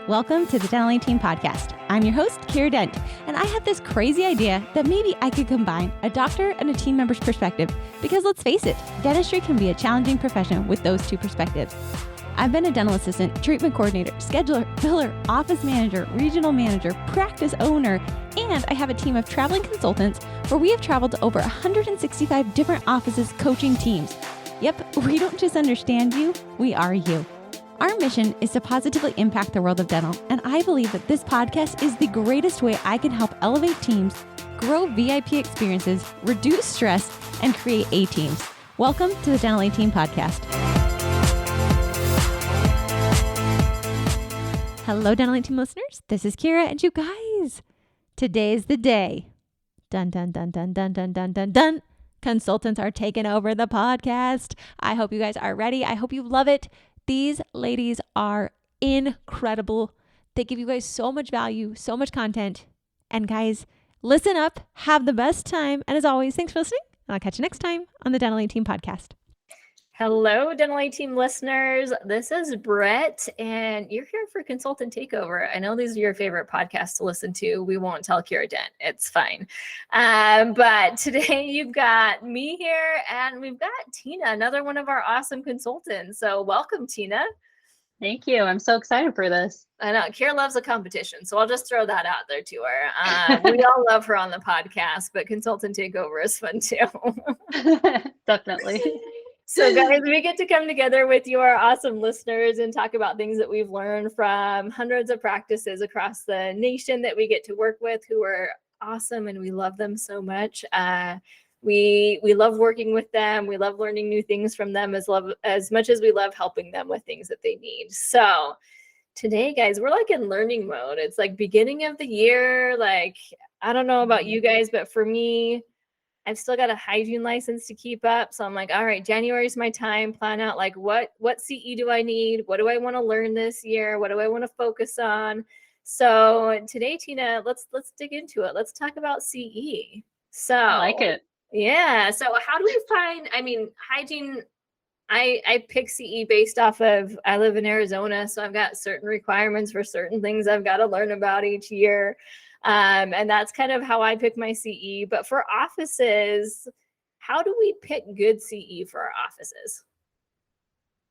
Welcome to the Dental Team Podcast. I'm your host, Kira Dent, and I have this crazy idea that maybe I could combine a doctor and a team member's perspective because let's face it, dentistry can be a challenging profession with those two perspectives. I've been a dental assistant, treatment coordinator, scheduler, biller, office manager, regional manager, practice owner, and I have a team of traveling consultants where we have traveled to over 165 different offices coaching teams. Yep, we don't just understand you, we are you. Our mission is to positively impact the world of dental, and I believe that this podcast is the greatest way I can help elevate teams, grow VIP experiences, reduce stress, and create A-teams. Welcome to the Dental Team Podcast. Hello, Dental Team listeners. This is Kira, and you guys, today's the day. Dun, dun, dun, dun, dun, dun, dun, dun, dun. Consultants are taking over the podcast. I hope you guys are ready. I hope you love it. These ladies are incredible. They give you guys so much value, so much content. And guys, listen up, have the best time. And as always, thanks for listening. And I'll catch you next time on the Dental Team Podcast. Hello, Dental Team listeners. This is Brit, and you're here for Consultant Takeover. I know these are your favorite podcasts to listen to. We won't tell Kira Dent. It's fine. But today you've got me here, and we've got Tina, another one of our awesome consultants. So welcome, Tina. Thank you. I'm so excited for this. I know Kira loves a competition, so I'll just throw that out there to her. We all love her on the podcast, but Consultant Takeover is fun too. Definitely. So guys, we get to come together with you, our awesome listeners, and talk about things that we've learned from hundreds of practices across the nation that we get to work with who are awesome, and we love them so much. We love working with them. We love learning new things from them as much as we love helping them with things that they need. So today, guys, we're like in learning mode. It's like beginning of the year. Like, I don't know about you guys, but for me, I've still got a hygiene license to keep up. So I'm like, all right, January is my time. Plan out like what CE do I need? What do I want to learn this year? What do I want to focus on? So today, Tina, let's dig into it. Let's talk about CE. So I like it. Yeah. So how do we find, hygiene, I pick CE based off of, I live in Arizona, so I've got certain requirements for certain things I've got to learn about each year. And that's kind of how I pick my CE. But for offices, how do we pick good CE for our offices?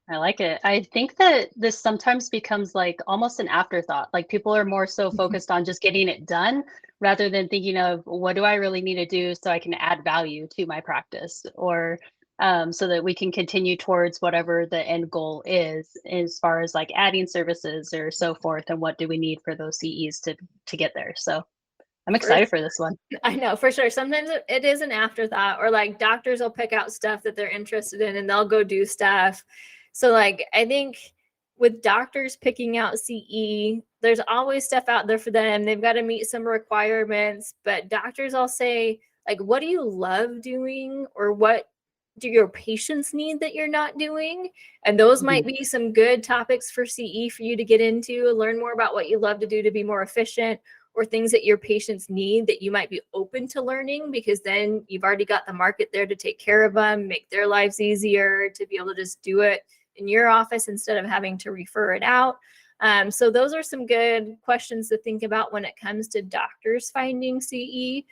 I like it. I think that this sometimes becomes like almost an afterthought. Like people are more so focused on just getting it done rather than thinking of what do I really need to do so I can add value to my practice, or so that we can continue towards whatever the end goal is as far as like adding services or so forth, and what do we need for those CEs to get there. So I'm excited for this one. I know, for sure. Sometimes it is an afterthought, or like doctors will pick out stuff that they're interested in and they'll go do stuff. So like, I think with doctors picking out CE, there's always stuff out there for them. They've got to meet some requirements, but doctors all say like, what do you love doing, or what do your patients need that you're not doing? And those might be some good topics for CE for you to get into, learn more about what you love to do to be more efficient, or things that your patients need that you might be open to learning, because then you've already got the market there to take care of them, make their lives easier, to be able to just do it in your office instead of having to refer it out. So those are some good questions to think about when it comes to doctors finding CE.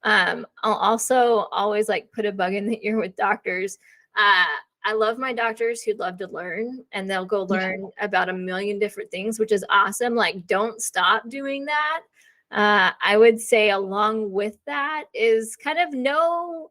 I'll also always like put a bug in the ear with doctors. I love my doctors who love to learn, and they'll go learn about a million different things, which is awesome. Like, don't stop doing that. I would say along with that is kind of know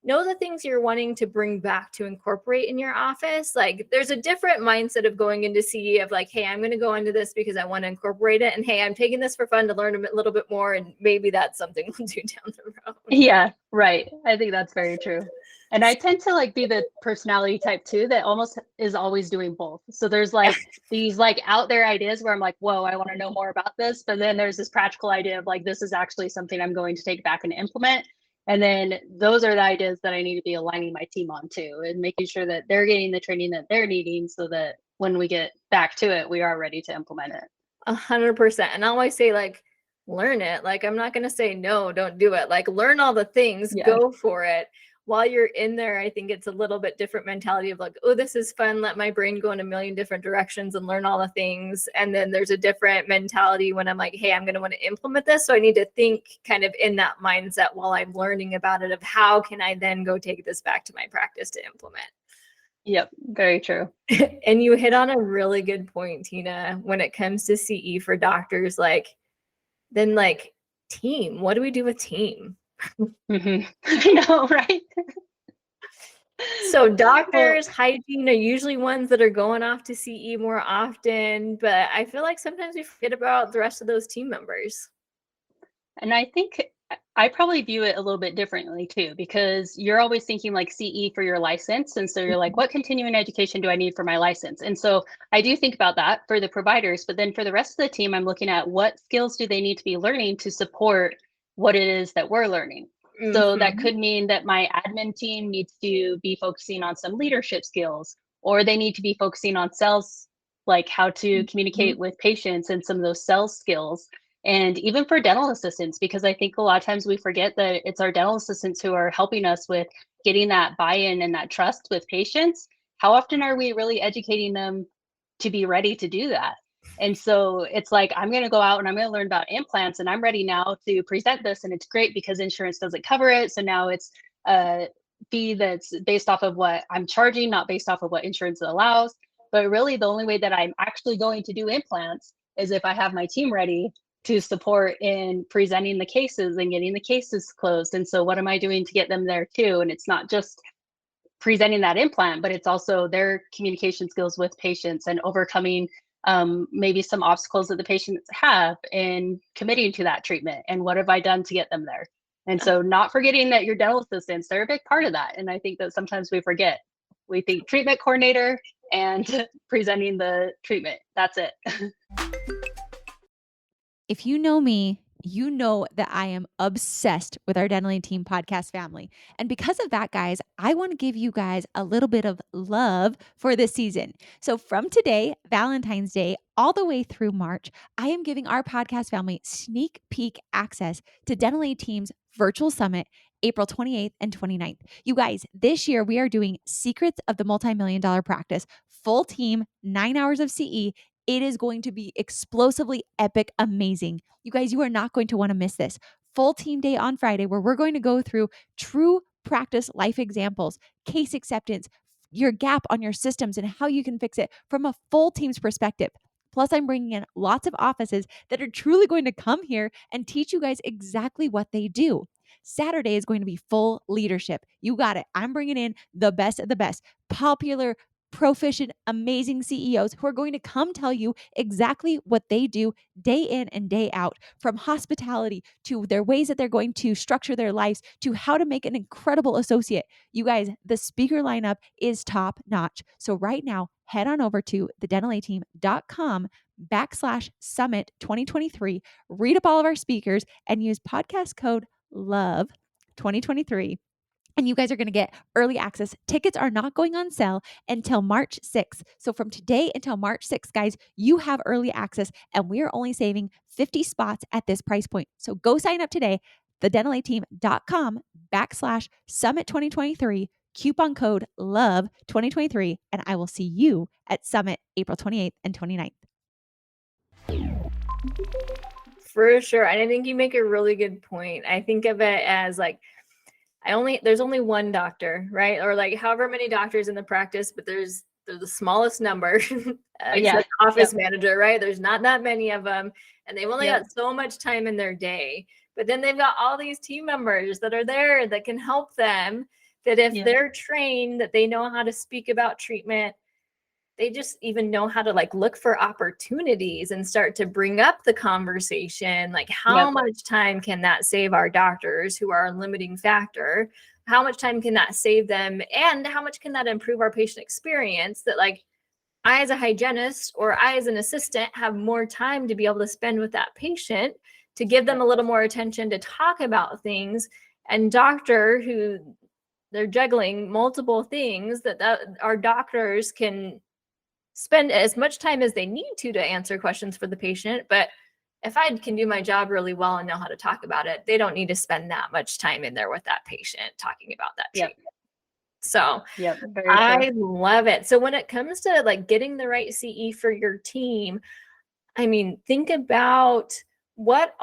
the things you're wanting to bring back to incorporate in your office. Like, there's a different mindset of going into CE of like, hey, I'm going to go into this because I want to incorporate it. And hey, I'm taking this for fun to learn a little bit more. And maybe that's something we'll do down the road. Yeah, right. I think that's very true. And I tend to like be the personality type too, that almost is always doing both. So there's like these like out there ideas where I'm like, whoa, I want to know more about this. But then there's this practical idea of like, this is actually something I'm going to take back and implement. And then those are the ideas that I need to be aligning my team on too, and making sure that they're getting the training that they're needing so that when we get back to it, we are ready to implement it. 100%. And I always say like, learn it. Like, I'm not going to say, no, don't do it. Like, learn all the things, go for it. while you're in there, I think it's a little bit different mentality of like, oh, this is fun. Let my brain go in a million different directions and learn all the things. And then there's a different mentality when I'm like, hey, I'm going to want to implement this. So I need to think kind of in that mindset while I'm learning about it of how can I then go take this back to my practice to implement. Yep, very true. And you hit on a really good point, Tina, when it comes to CE for doctors, like, then like team, what do we do with team? Mm-hmm. I know, right? So doctors, hygiene are usually ones that are going off to CE more often, but I feel like sometimes we forget about the rest of those team members. And I think I probably view it a little bit differently too, because you're always thinking like CE for your license. And so you're like, what continuing education do I need for my license? And so I do think about that for the providers, but then for the rest of the team, I'm looking at what skills do they need to be learning to support what it is that we're learning. So that could mean that my admin team needs to be focusing on some leadership skills, or they need to be focusing on sales, like how to communicate with patients and some of those sales skills. And even for dental assistants, because I think a lot of times we forget that it's our dental assistants who are helping us with getting that buy-in and that trust with patients. How often are we really educating them to be ready to do that? And so it's like, I'm going to go out and I'm going to learn about implants, and I'm ready now to present this. And it's great because insurance doesn't cover it. So now it's a fee that's based off of what I'm charging, not based off of what insurance allows. But really, the only way that I'm actually going to do implants is if I have my team ready to support in presenting the cases and getting the cases closed. And so what am I doing to get them there too? And it's not just presenting that implant, but it's also their communication skills with patients and overcoming maybe some obstacles that the patients have in committing to that treatment. And what have I done to get them there? And so not forgetting that your dental assistants, they're a big part of that. And I think that sometimes we forget. We think treatment coordinator and presenting the treatment. That's it. If you know me, you know that I am obsessed with our Dental Team podcast family. And because of that, guys, I want to give you guys a little bit of love for this season. So from today, Valentine's Day, all the way through March, I am giving our podcast family sneak peek access to Dental Team's virtual summit, April 28th and 29th. You guys, this year we are doing Secrets of the Multi-Million-Dollar Practice, full team, 9 hours of CE. It is going to be explosively epic, amazing. You guys, you are not going to want to miss this. Full team day on Friday, where we're going to go through true practice life examples, case acceptance, your gap on your systems and how you can fix it from a full team's perspective. Plus, I'm bringing in lots of offices that are truly going to come here and teach you guys exactly what they do. Saturday is going to be full leadership. You got it. I'm bringing in the best of the best, popular, proficient, amazing CEOs who are going to come tell you exactly what they do day in and day out, from hospitality to their ways that they're going to structure their lives to how to make an incredible associate. You guys, the speaker lineup is top notch. So right now, head on over to thedentalateam.com/summit 2023, read up all of our speakers and use podcast code LOVE 2023. And you guys are going to get early access. Tickets are not going on sale until March 6th. So from today until March 6th, guys, you have early access, and we are only saving 50 spots at this price point. So go sign up today, thedentalateam.com/summit 2023, coupon code LOVE 2023, and I will see you at Summit April 28th and 29th. For sure. And I think you make a really good point. I think of it as like, there's only one doctor, right? Or like however many doctors in the practice, but they're the smallest number. Like office manager, right? There's not that many of them, and they've only got so much time in their day. But then they've got all these team members that are there that can help them. That if they're trained, that they know how to speak about treatment, they just even know how to like look for opportunities and start to bring up the conversation. Like how much time can that save our doctors who are a limiting factor? How much time can that save them? And how much can that improve our patient experience that like I as a hygienist or I as an assistant have more time to be able to spend with that patient, to give them a little more attention, to talk about things. And doctor who they're juggling multiple things that our doctors can spend as much time as they need to answer questions for the patient, but if I can do my job really well and know how to talk about it, they don't need to spend that much time in there with that patient talking about that treatment. So I love it. So when it comes to like getting the right CE for your team, I mean, think about what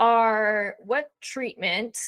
treatment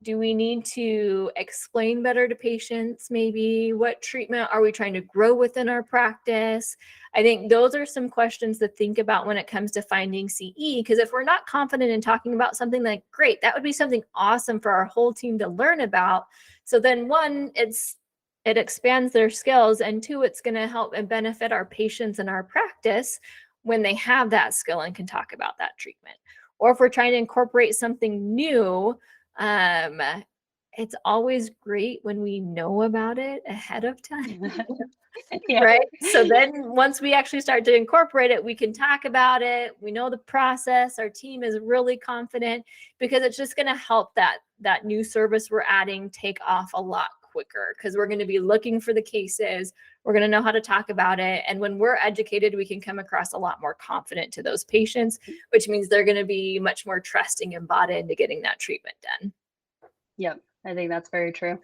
do we need to explain better to patients? Maybe what treatment are we trying to grow within our practice? I think those are some questions to think about when it comes to finding CE, because if we're not confident in talking about something, like, great, that would be something awesome for our whole team to learn about. So then one, it expands their skills, and two, it's going to help and benefit our patients and our practice when they have that skill and can talk about that treatment. Or if we're trying to incorporate something new, it's always great when we know about it ahead of time. Right? So then once we actually start to incorporate it, we can talk about it. We know the process. Our team is really confident, because it's just going to help that new service we're adding take off a lot quicker, because we're going to be looking for the cases. We're going to know how to talk about it. And when we're educated, we can come across a lot more confident to those patients, which means they're going to be much more trusting and bought into getting that treatment done. Yep, I think that's very true.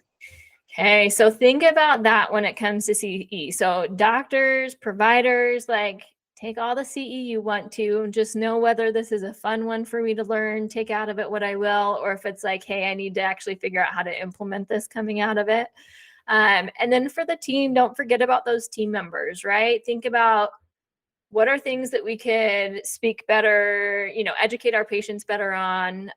Okay, so think about that when it comes to CE. So doctors, providers, like, take all the CE you want to, just know whether this is a fun one for me to learn, take out of it what I will, or if it's like, hey, I need to actually figure out how to implement this coming out of it. And then for the team, don't forget about those team members, right? Think about what are things that we could speak better, educate our patients better on.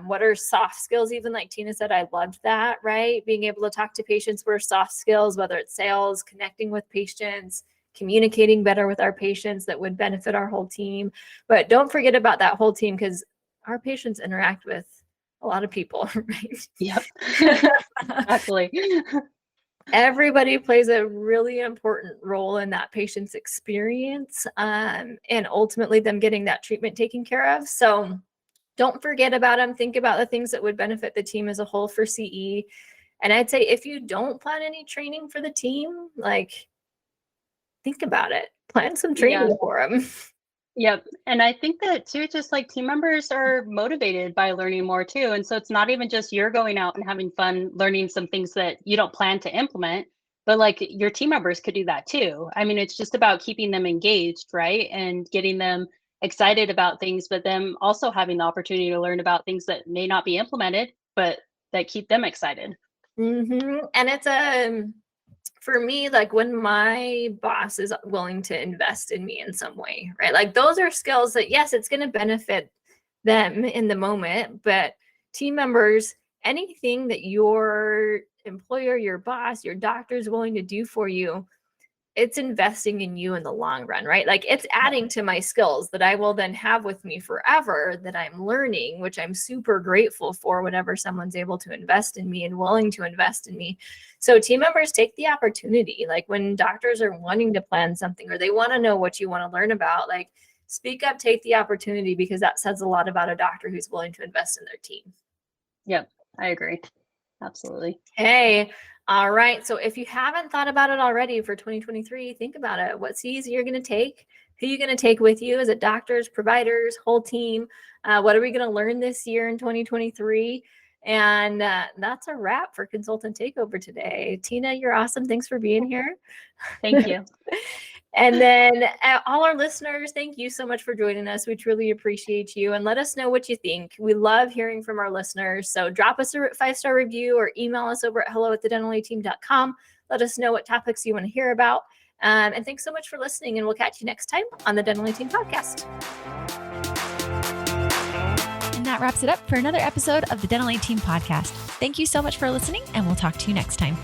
What are soft skills? Even like Tina said, I loved that, right? Being able to talk to patients, what are soft skills, whether it's sales, connecting with patients, communicating better with our patients, that would benefit our whole team. But don't forget about that whole team, because our patients interact with a lot of people, right? Yep. Exactly. Everybody plays a really important role in that patient's experience, and ultimately them getting that treatment taken care of. So don't forget about them. Think about the things that would benefit the team as a whole for CE. And I'd say if you don't plan any training for the team, like, think about it. Plan some training for them. Yep. And I think that too, just like team members are motivated by learning more too. And so it's not even just you're going out and having fun learning some things that you don't plan to implement, but like your team members could do that too. I mean, it's just about keeping them engaged, right? And getting them excited about things, but them also having the opportunity to learn about things that may not be implemented, but that keep them excited. Mm-hmm. And it's for me, like, when my boss is willing to invest in me in some way, right? Like, those are skills that, yes, it's going to benefit them in the moment, but team members, anything that your employer, your boss, your doctor is willing to do for you, it's investing in you in the long run, right? Like, it's adding to my skills that I will then have with me forever, that I'm learning, which I'm super grateful for whenever someone's able to invest in me and willing to invest in me. So team members, take the opportunity. Like, when doctors are wanting to plan something, or they want to know what you want to learn about, like, speak up, take the opportunity, because that says a lot about a doctor who's willing to invest in their team. Yep, I agree. Absolutely. Hey, all right. So if you haven't thought about it already for 2023, think about it. What C's you're going to take? Who are you going to take with you? Is it doctors, providers, whole team? What are we going to learn this year in 2023? And that's a wrap for Consultant Takeover today. Tina, you're awesome. Thanks for being here. Thank you. And then all our listeners, thank you so much for joining us. We truly appreciate you, and let us know what you think. We love hearing from our listeners. So drop us a 5-star review or email us over at hello@thedental-team.com. Let us know what topics you want to hear about. And thanks so much for listening, and we'll catch you next time on the Dental Team Podcast. And that wraps it up for another episode of the Dental Team Podcast. Thank you so much for listening, and we'll talk to you next time.